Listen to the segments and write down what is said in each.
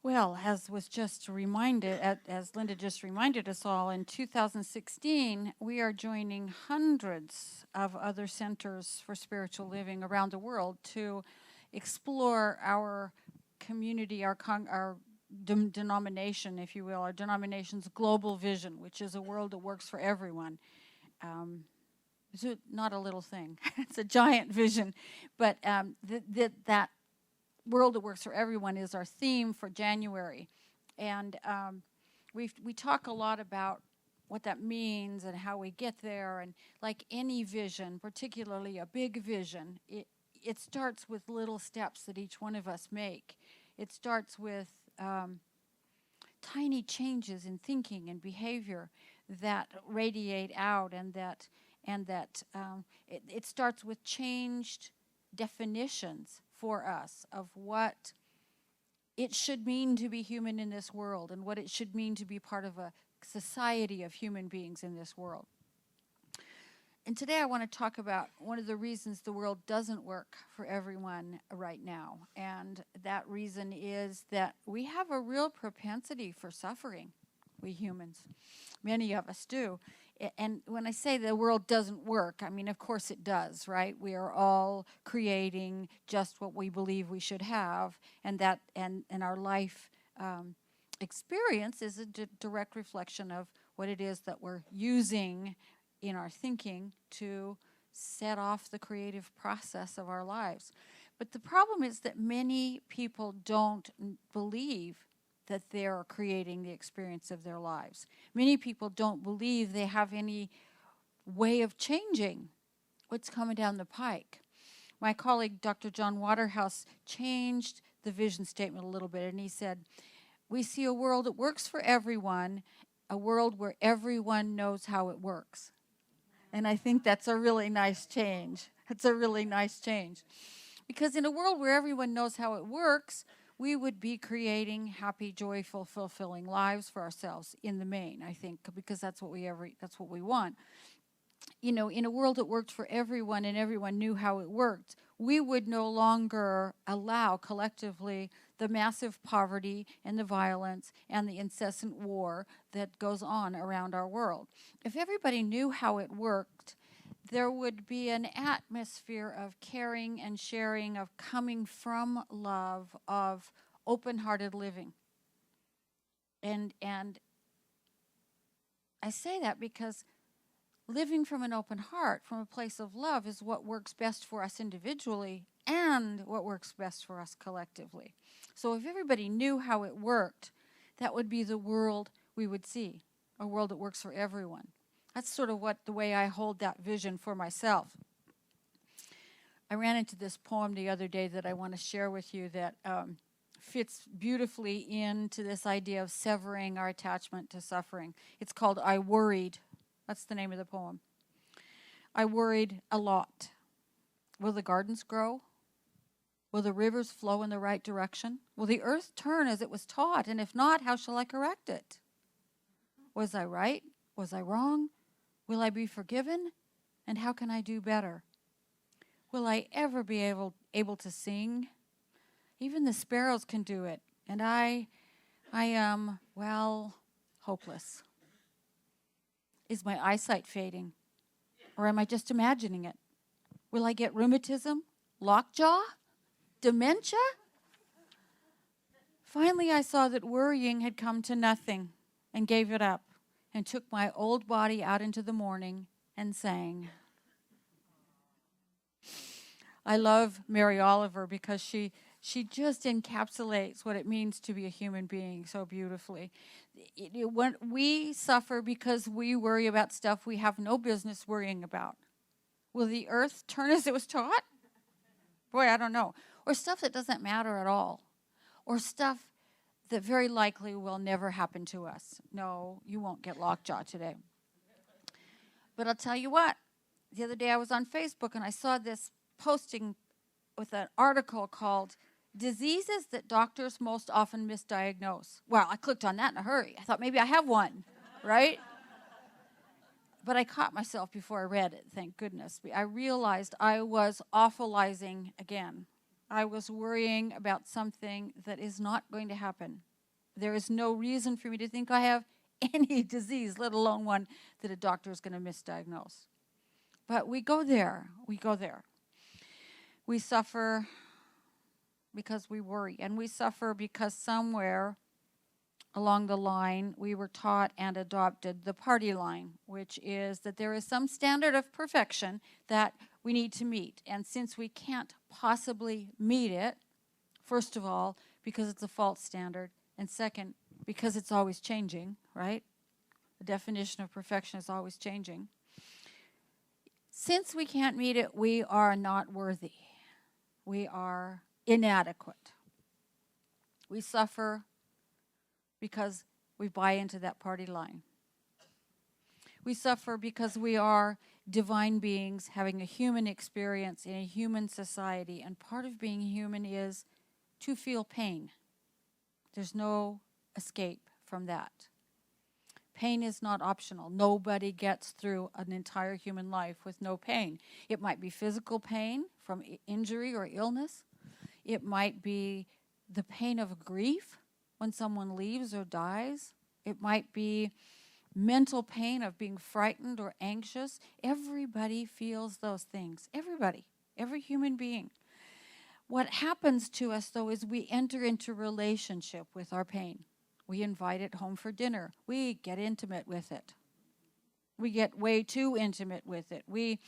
Well, as was just reminded, as Linda just reminded us all, in 2016, we are joining hundreds of other centers for spiritual living around the world to explore our community, our denomination, if you will, our denomination's global vision, which is a world that works for everyone. It's not a little thing. It's a giant vision. But that world that works for everyone is our theme for January. And we talk a lot about what that means and how we get there. And like any vision, particularly a big vision, it starts with little steps that each one of us make. It starts with tiny changes in thinking and behavior that radiate out, and that it starts with changed definitions for us of what it should mean to be human in this world and what it should mean to be part of a society of human beings in this world. And today I want to talk about one of the reasons the world doesn't work for everyone right now. And that reason is that we have a real propensity for suffering, we humans. Many of us do. And when I say the world doesn't work, I mean, of course it does, right? We are all creating just what we believe we should have, and that and our life experience is a direct reflection of what it is that we're using in our thinking to set off the creative process of our lives. But the problem is that many people don't believe that they're creating the experience of their lives. Many people don't believe they have any way of changing what's coming down the pike. My colleague, Dr. John Waterhouse, changed the vision statement a little bit, and he said, we see a world that works for everyone, a world where everyone knows how it works. And I think that's a really nice change. It's a really nice change. Because in a world where everyone knows how it works, we would be creating happy, joyful, fulfilling lives for ourselves in the main, I think, because that's what we want. You know, in a world that worked for everyone and everyone knew how it worked, we would no longer allow collectively the massive poverty and the violence and the incessant war that goes on around our world. If everybody knew how it worked, there would be an atmosphere of caring and sharing, of coming from love, of open-hearted living. And I say that because living from an open heart, from a place of love, is what works best for us individually and what works best for us collectively. So if everybody knew how it worked, that would be the world we would see, a world that works for everyone. That's sort of the way I hold that vision for myself. I ran into this poem the other day that I want to share with you that fits beautifully into this idea of severing our attachment to suffering. It's called I Worried. That's the name of the poem. I worried a lot. Will the gardens grow? Will the rivers flow in the right direction? Will the earth turn as it was taught? And if not, how shall I correct it? Was I right? Was I wrong? Will I be forgiven? And how can I do better? Will I ever be able to sing? Even the sparrows can do it. And I am, well, hopeless. Is my eyesight fading? Or am I just imagining it? Will I get rheumatism? Lockjaw? Dementia? Finally, I saw that worrying had come to nothing and gave it up and took my old body out into the morning and sang. I love Mary Oliver because she just encapsulates what it means to be a human being so beautifully. When we suffer because we worry about stuff we have no business worrying about. Will the earth turn as it was taught? Boy, I don't know. Or stuff that doesn't matter at all. Or stuff that very likely will never happen to us. No, you won't get lockjaw today. But I'll tell you what. The other day I was on Facebook and I saw this posting with an article called Diseases That Doctors Most Often Misdiagnose. Well, I clicked on that in a hurry. I thought maybe I have one, right? But I caught myself before I read it, thank goodness. I realized I was awfulizing again. I was worrying about something that is not going to happen. There is no reason for me to think I have any disease, let alone one that a doctor is going to misdiagnose. But we go there. We go there. We suffer because we worry. And we suffer because somewhere along the line we were taught and adopted the party line, which is that there is some standard of perfection that we need to meet. And since we can't possibly meet it, first of all, because it's a false standard, and second, because it's always changing, right? The definition of perfection is always changing. Since we can't meet it, we are not worthy. We are inadequate. We suffer because we buy into that party line. We suffer because we are divine beings having a human experience in a human society, and part of being human is to feel pain. There's no escape from that. Pain is not optional. Nobody gets through an entire human life with no pain. It might be physical pain from injury or illness. It might be the pain of grief when someone leaves or dies. It might be mental pain of being frightened or anxious. Everybody feels those things. Everybody. Every human being. What happens to us, though, is we enter into relationship with our pain. We invite it home for dinner. We get intimate with it. We get way too intimate with it. We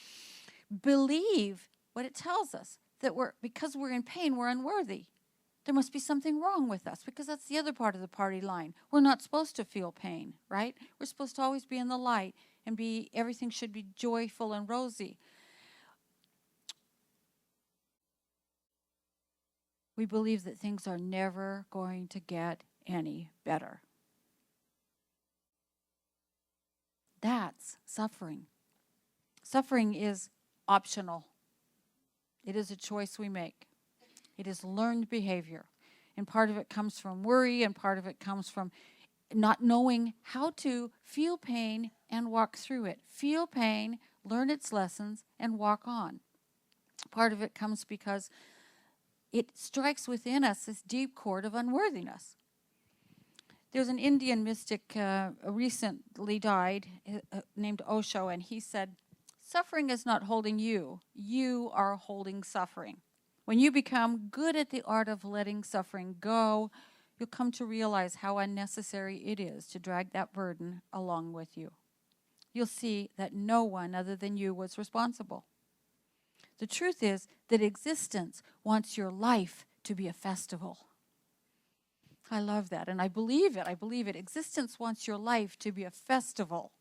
believe what it tells us, that because we're in pain, we're unworthy. There must be something wrong with us, because that's the other part of the party line. We're not supposed to feel pain, right? We're supposed to always be in the light and everything should be joyful and rosy. We believe that things are never going to get any better. That's suffering. Suffering is optional. It is a choice we make. It is learned behavior. And part of it comes from worry, and part of it comes from not knowing how to feel pain and walk through it. Feel pain, learn its lessons, and walk on. Part of it comes because it strikes within us this deep chord of unworthiness. There's an Indian mystic recently died named Osho, and he said, suffering is not holding you. You are holding suffering. When you become good at the art of letting suffering go, you'll come to realize how unnecessary it is to drag that burden along with you. You'll see that no one other than you was responsible. The truth is that existence wants your life to be a festival. I love that, and I believe it. I believe it. Existence wants your life to be a festival.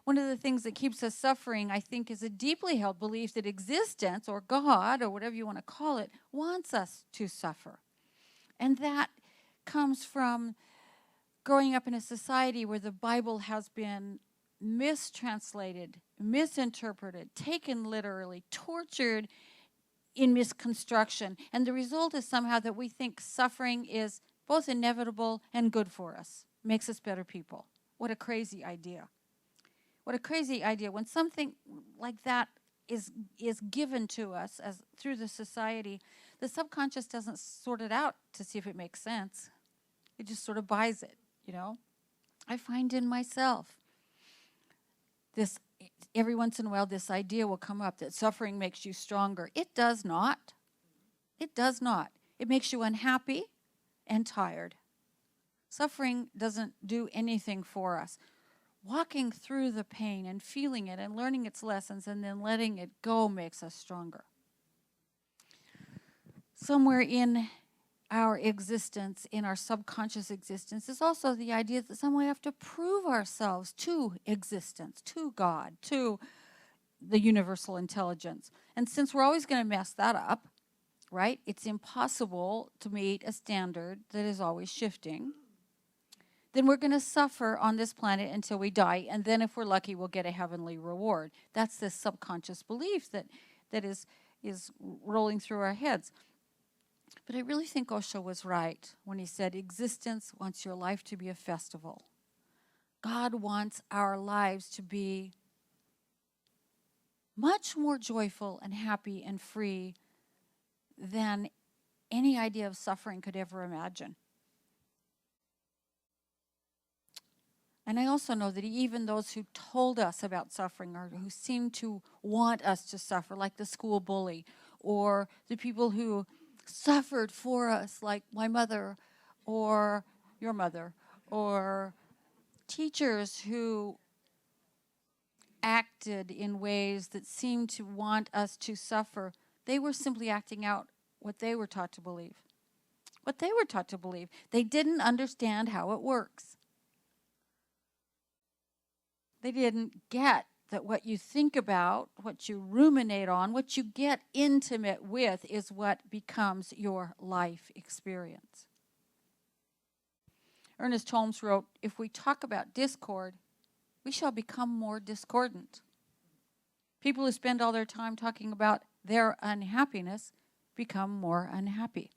One of the things that keeps us suffering, I think, is a deeply held belief that existence, or God, or whatever you want to call it, wants us to suffer. And that comes from growing up in a society where the Bible has been mistranslated, misinterpreted, taken literally, tortured in misconstruction. And the result is somehow that we think suffering is both inevitable and good for us, makes us better people. What a crazy idea. What a crazy idea. When something like that is given to us as through the society, the subconscious doesn't sort it out to see if it makes sense. It just sort of buys it, you know. I find in myself this, every once in a while, this idea will come up that suffering makes you stronger. It does not. It does not. It makes you unhappy and tired. Suffering doesn't do anything for us. Walking through the pain and feeling it and learning its lessons and then letting it go makes us stronger. Somewhere in our existence, in our subconscious existence, is also the idea that somehow we have to prove ourselves to existence, to God, to the universal intelligence. And since we're always going to mess that up, right, it's impossible to meet a standard that is always shifting, then we're going to suffer on this planet until we die, and then if we're lucky, we'll get a heavenly reward. That's this subconscious belief that is rolling through our heads. But I really think Osho was right when he said, existence wants your life to be a festival. God wants our lives to be much more joyful and happy and free than any idea of suffering could ever imagine. And I also know that even those who told us about suffering or who seemed to want us to suffer, like the school bully, or the people who suffered for us, like my mother or your mother, or teachers who acted in ways that seemed to want us to suffer, they were simply acting out what they were taught to believe. What they were taught to believe. They didn't understand how it works. They didn't get that what you think about, what you ruminate on, what you get intimate with is what becomes your life experience. Ernest Holmes wrote, "If we talk about discord, we shall become more discordant." People who spend all their time talking about their unhappiness become more unhappy.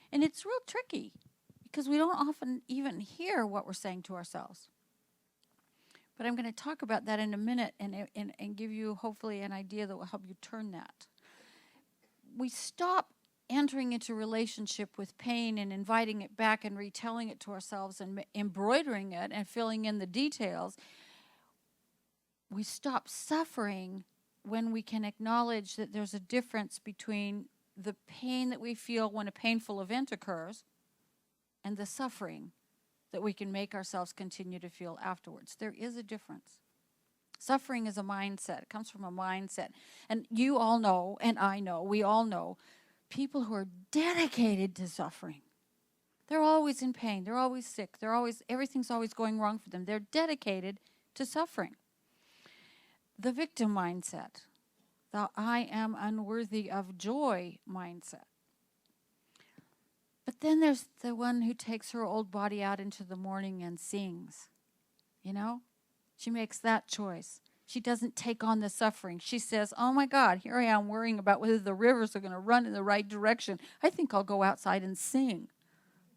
And it's real tricky because we don't often even hear what we're saying to ourselves. But I'm going to talk about that in a minute and give you hopefully an idea that will help you turn that. We stop entering into relationship with pain and inviting it back and retelling it to ourselves and embroidering it and filling in the details. We stop suffering when we can acknowledge that there's a difference between the pain that we feel when a painful event occurs and the suffering that we can make ourselves continue to feel afterwards. There is a difference. Suffering is a mindset. It comes from a mindset. And you all know, and I know, we all know, people who are dedicated to suffering. They're always in pain. They're always sick. Everything's always going wrong for them. They're dedicated to suffering. The victim mindset, the I am unworthy of joy mindset. But then there's the one who takes her old body out into the morning and sings. You know? She makes that choice. She doesn't take on the suffering. She says, oh my God, here I am worrying about whether the rivers are going to run in the right direction. I think I'll go outside and sing.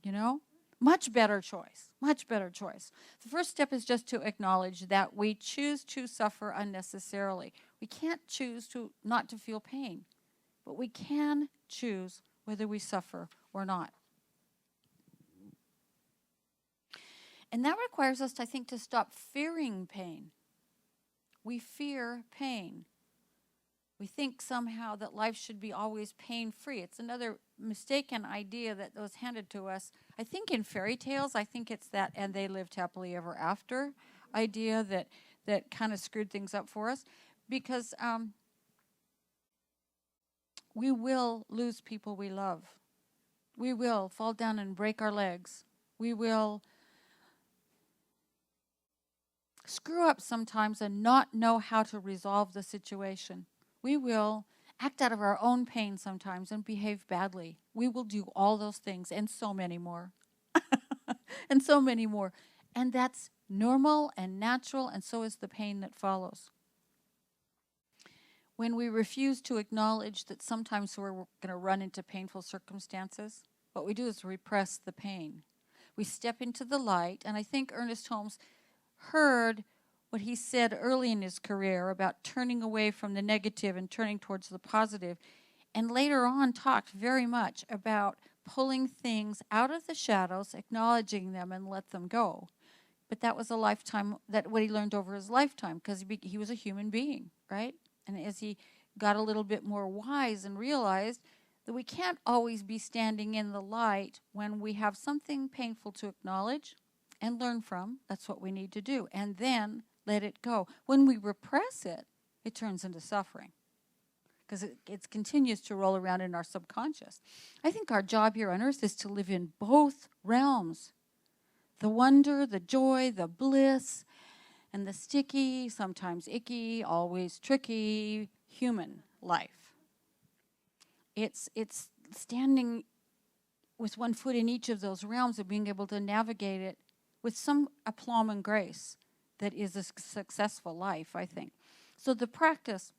You know? Much better choice. Much better choice. The first step is just to acknowledge that we choose to suffer unnecessarily. We can't choose not to feel pain, but we can choose whether we suffer or not. And that requires us, I think, to stop fearing pain. We fear pain. We think somehow that life should be always pain-free. It's another mistaken idea that was handed to us. I think in fairy tales, I think it's that "and they lived happily ever after" idea that kind of screwed things up for us. Because we will lose people we love. We will fall down and break our legs. We will screw up sometimes and not know how to resolve the situation. We will act out of our own pain sometimes and behave badly. We will do all those things and so many more. And so many more. And that's normal and natural, and so is the pain that follows. When we refuse to acknowledge that sometimes we're going to run into painful circumstances, what we do is repress the pain. We step into the light, and I think Ernest Holmes heard what he said early in his career about turning away from the negative and turning towards the positive, and later on talked very much about pulling things out of the shadows, acknowledging them, and let them go. But that was a lifetime, that what he learned over his lifetime, because he was a human being, right? And as he got a little bit more wise and realized that we can't always be standing in the light when we have something painful to acknowledge and learn from. That's what we need to do. And then let it go. When we repress it, it turns into suffering because it continues to roll around in our subconscious. I think our job here on earth is to live in both realms. The wonder, the joy, the bliss, and the sticky, sometimes icky, always tricky human life. It's standing with one foot in each of those realms and being able to navigate it with some aplomb and grace that is a successful life, I think. So the practice,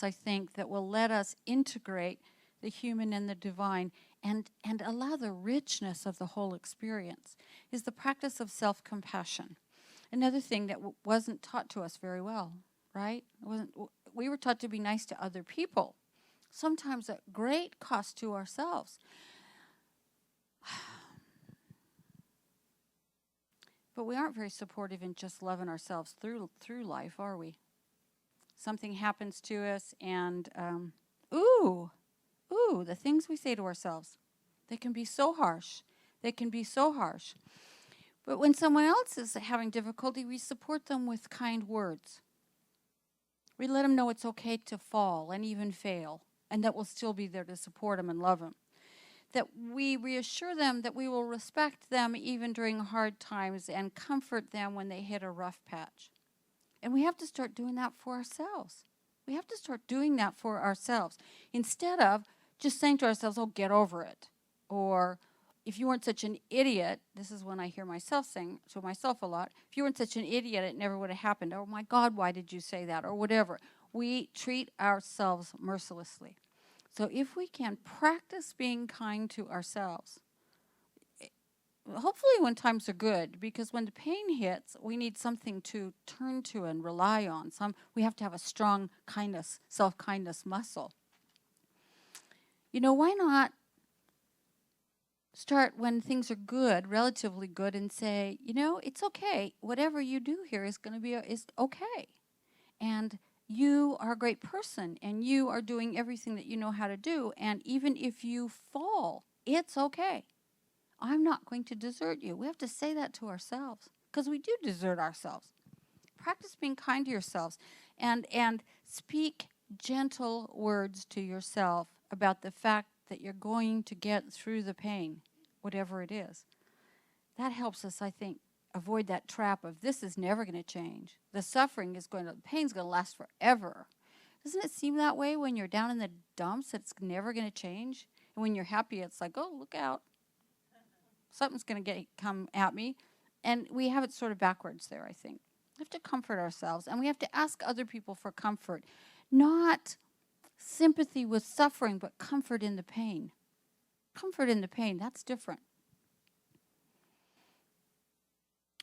I think, that will let us integrate the human and the divine and allow the richness of the whole experience is the practice of self-compassion. Another thing that wasn't taught to us very well, right? We were taught to be nice to other people, sometimes at great cost to ourselves. But we aren't very supportive in just loving ourselves through life, are we? Something happens to us and, the things we say to ourselves, they can be so harsh. They can be so harsh. But when someone else is having difficulty, we support them with kind words. We let them know it's okay to fall and even fail, and that we'll still be there to support them and love them. That we reassure them that we will respect them even during hard times and comfort them when they hit a rough patch. And we have to start doing that for ourselves. We have to start doing that for ourselves instead of just saying to ourselves, oh, get over it. Or if you weren't such an idiot, this is when I hear myself saying to myself a lot, if you weren't such an idiot, it never would have happened. Oh, my God, why did you say that? Or whatever. We treat ourselves mercilessly. So if we can practice being kind to ourselves, hopefully when times are good, because when the pain hits, we need something to turn to and rely on. We have to have a strong kindness, self-kindness muscle. Why not start when things are good, relatively good, and say, it's okay. Whatever you do here is going to be is okay. And you are a great person, and you are doing everything that you know how to do. And even if you fall, it's okay. I'm not going to desert you. We have to say that to ourselves because we do desert ourselves. Practice being kind to yourselves and speak gentle words to yourself about the fact that you're going to get through the pain, whatever it is. That helps us, I think, avoid that trap of this is never going to change. The pain's going to last forever. Doesn't it seem that way when you're down in the dumps? It's never going to change. And when you're happy, it's like, oh, look out. Something's going to come at me. And we have it sort of backwards there, I think. We have to comfort ourselves, and we have to ask other people for comfort. Not sympathy with suffering, but comfort in the pain. Comfort in the pain, that's different.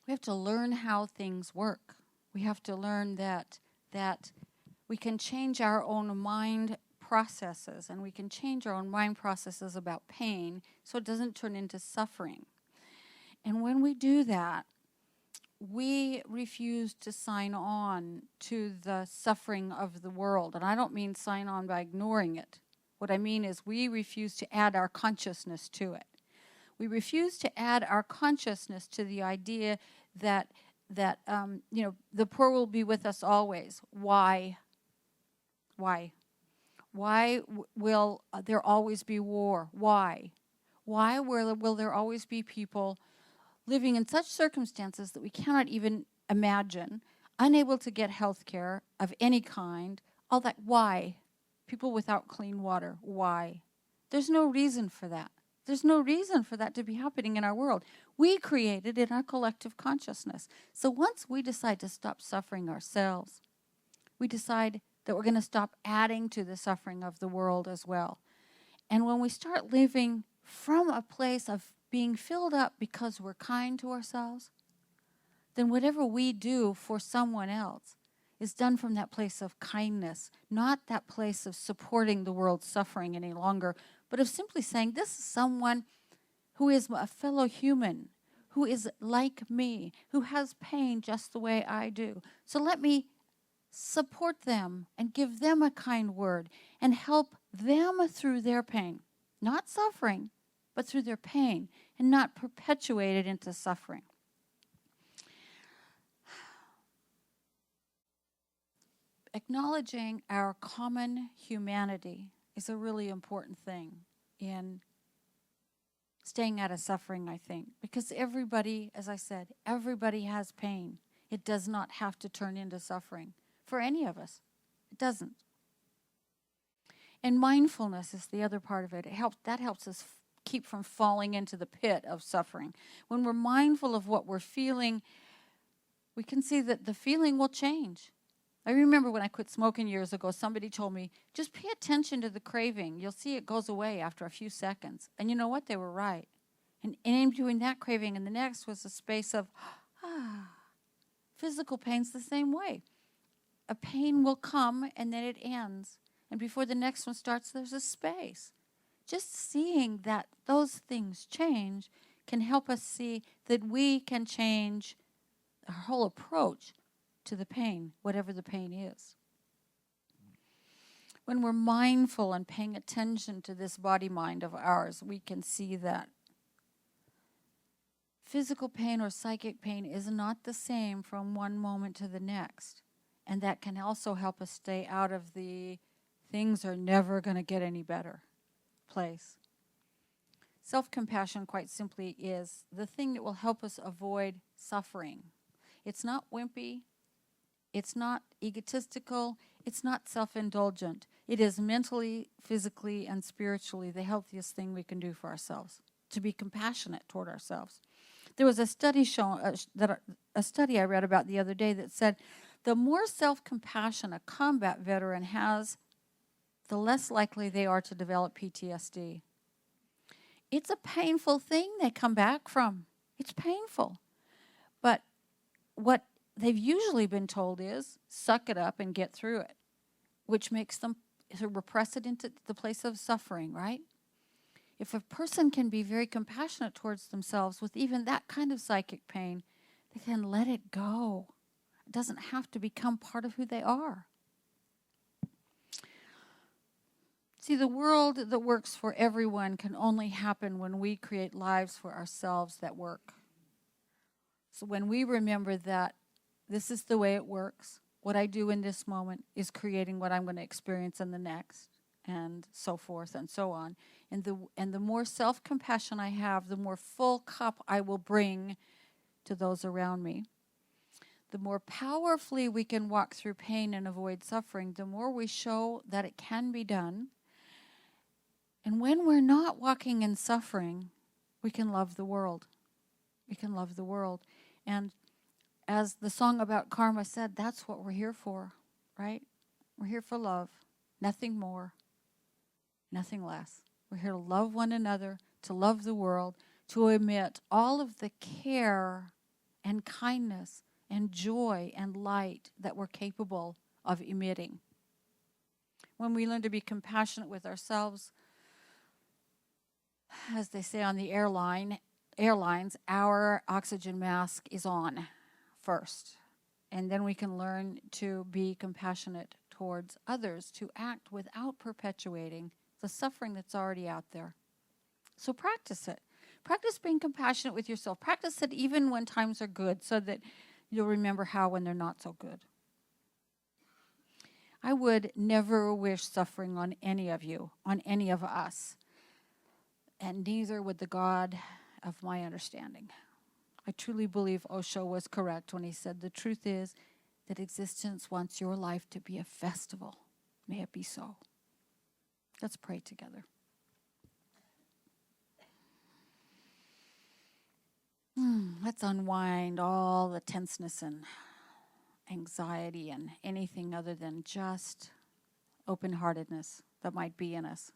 We have to learn how things work. We have to learn that we can change our own mind processes, and we can change our own mind processes about pain so it doesn't turn into suffering. And when we do that, we refuse to sign on to the suffering of the world. And I don't mean sign on by ignoring it. What I mean is we refuse to add our consciousness to it. We refuse to add our consciousness to the idea that the poor will be with us always. Why? Why will there always be war? Why? Why will there always be people living in such circumstances that we cannot even imagine, unable to get health care of any kind? All that. Why? People without clean water. Why? There's no reason for that. There's no reason for that to be happening in our world. We created it in our collective consciousness. So once we decide to stop suffering ourselves, we decide that we're going to stop adding to the suffering of the world as well. And when we start living from a place of being filled up because we're kind to ourselves, then whatever we do for someone else is done from that place of kindness, not that place of supporting the world's suffering any longer, but of simply saying, this is someone who is a fellow human, who is like me, who has pain just the way I do. So let me support them and give them a kind word and help them through their pain. Not suffering, but through their pain, and not perpetuate it into suffering. Acknowledging our common humanity is a really important thing in staying out of suffering, I think. Because everybody, as I said, everybody has pain. It does not have to turn into suffering for any of us. It doesn't. And mindfulness is the other part of it. That helps us keep from falling into the pit of suffering. When we're mindful of what we're feeling, we can see that the feeling will change. I remember when I quit smoking years ago, somebody told me, just pay attention to the craving. You'll see it goes away after a few seconds. And you know what? They were right. And in between that craving and the next was a space of, physical pain's the same way. A pain will come and then it ends. And before the next one starts, there's a space. Just seeing that those things change can help us see that we can change our whole approach to the pain, whatever the pain is. When we're mindful and paying attention to this body-mind of ours, we can see that physical pain or psychic pain is not the same from one moment to the next. And that can also help us stay out of the things are never going to get any better place. Self-compassion, quite simply, is the thing that will help us avoid suffering. It's not wimpy. It's not egotistical. It's not self-indulgent. It is mentally, physically, and spiritually the healthiest thing we can do for ourselves, to be compassionate toward ourselves. There was a study a study I read about the other day that said the more self-compassion a combat veteran has, the less likely they are to develop PTSD. It's a painful thing they come back from. It's painful. But what they've usually been told is, suck it up and get through it, which makes them repress it into the place of suffering, right? If a person can be very compassionate towards themselves with even that kind of psychic pain, they can let it go. It doesn't have to become part of who they are. See, the world that works for everyone can only happen when we create lives for ourselves that work. So when we remember that this is the way it works, what I do in this moment is creating what I'm going to experience in the next, and so forth and so on. And the more self-compassion I have, the more full cup I will bring to those around me. The more powerfully we can walk through pain and avoid suffering, the more we show that it can be done. And when we're not walking in suffering, we can love the world. We can love the world. And as the song about karma said, that's what we're here for, right? We're here for love, nothing more, nothing less. We're here to love one another, to love the world, to emit all of the care and kindness and joy and light that we're capable of emitting. When we learn to be compassionate with ourselves, as they say on the airlines, our oxygen mask is on first. And then we can learn to be compassionate towards others, to act without perpetuating the suffering that's already out there. So practice it. Practice being compassionate with yourself. Practice it even when times are good, so that you'll remember how when they're not so good. I would never wish suffering on any of you, on any of us. And neither would the God of my understanding. I truly believe Osho was correct when he said, the truth is that existence wants your life to be a festival. May it be so. Let's pray together. Let's unwind all the tenseness and anxiety and anything other than just open-heartedness that might be in us.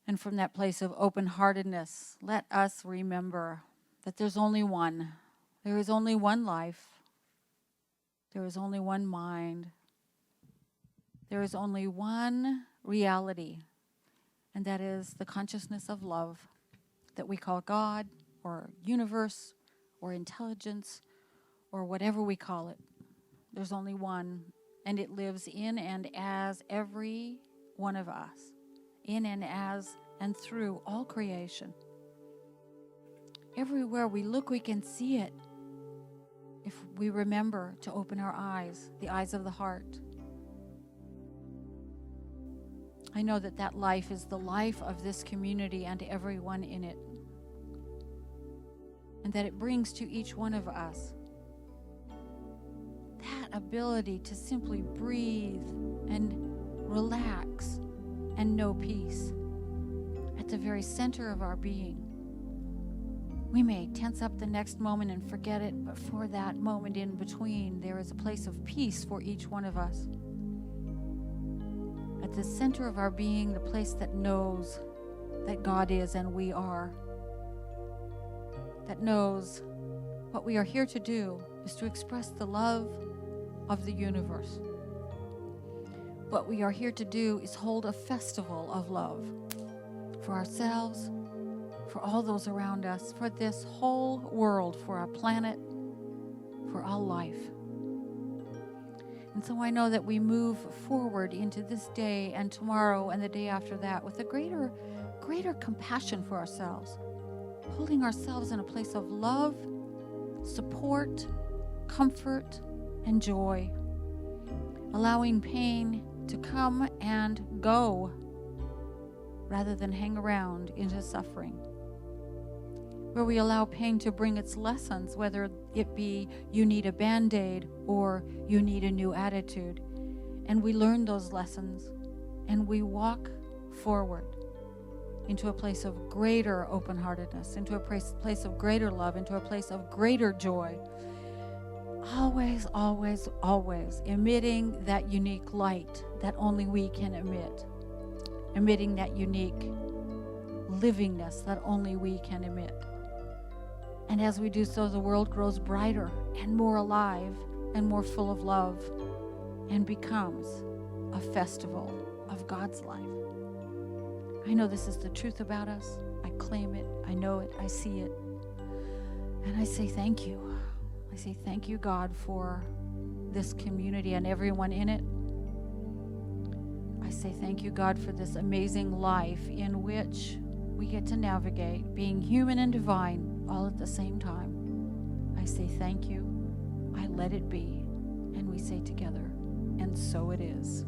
And from that place of open-heartedness, let us remember that there's only one. There is only one life. There is only one mind. There is only one reality, and that is the consciousness of love that we call God or universe or intelligence or whatever we call it. There's only one, and it lives in and as every one of us, in and as and through all creation. Everywhere we look, we can see it if we remember to open our eyes, the eyes of the heart. I know that that life is the life of this community and everyone in it, and that it brings to each one of us that ability to simply breathe and relax and know peace at the very center of our being. We may tense up the next moment and forget it, but for that moment in between, there is a place of peace for each one of us. At the center of our being, the place that knows that God is and we are, that knows what we are here to do is to express the love of the universe. What we are here to do is hold a festival of love for ourselves, for all those around us, for this whole world, for our planet, for all life. And so I know that we move forward into this day and tomorrow and the day after that with a greater compassion for ourselves, holding ourselves in a place of love, support, comfort, and joy, allowing pain to come and go rather than hang around into suffering, where we allow pain to bring its lessons, whether it be you need a Band-Aid or you need a new attitude. And we learn those lessons and we walk forward into a place of greater open-heartedness, into a place of greater love, into a place of greater joy. Always, always, always emitting that unique light that only we can emit. Emitting that unique livingness that only we can emit. And as we do so, the world grows brighter and more alive and more full of love and becomes a festival of God's life. I know this is the truth about us. I claim it. I know it. I see it. And I say thank you. I say thank you, God, for this community and everyone in it. I say thank you, God, for this amazing life in which we get to navigate, being human and divine all at the same time. I say thank you. I let it be. And we say together, and so it is.